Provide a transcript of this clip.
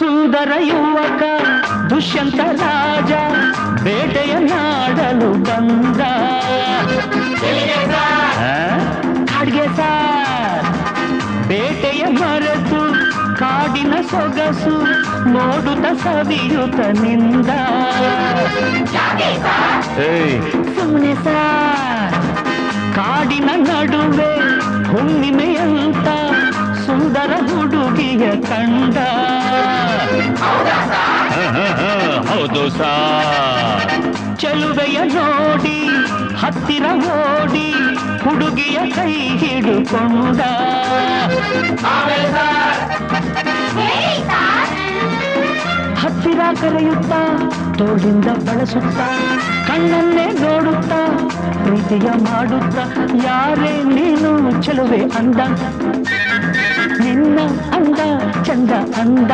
ಸುಂದರ ಯುವಕ ದುಷ್ಯಂತ ರಾಜ ಬೇಟೆಯನ್ನಾಡಲು ಬಂದ ಕಾಡ್ಗೆ ಸಾರ್ ಬೇಟೆಯ ಮರೆತು ಕಾಡಿನ ಸೊಗಸು ನೋಡುತ್ತ ಸವಿಯುತ್ತ ನಿಂದ ಸುಮ್ಮನೆ ಸಾರ್ ಕಾಡಿನ ನಡುವೆ ಹುಣ್ಣಿಮೆಯಂತ ಸುಂದರ ಹುಡುಗಿಯ ಕಂಡ ಹೌದು ಸಾರ್ ಚೆಲುವೆಯ ನೋಡಿ ಹತ್ತಿರ ಓಡಿ ಹುಡುಗಿಯ ಕೈ ಹಿಡುಕೊಂಡ ಹತ್ತಿರ ಕರೆಯುತ್ತ ತೋಳಿಂದ ಬಳಸುತ್ತ ಕಣ್ಣನ್ನೇ ನೋಡುತ್ತ ಪ್ರೀತಿಯ ಮಾಡುತ್ತ ಯಾರೇ ನೀನು ಚೆಲುವೆ ಅಂದ ನಿನ್ನ ಅಂದ ಚಂದ ಅಂದ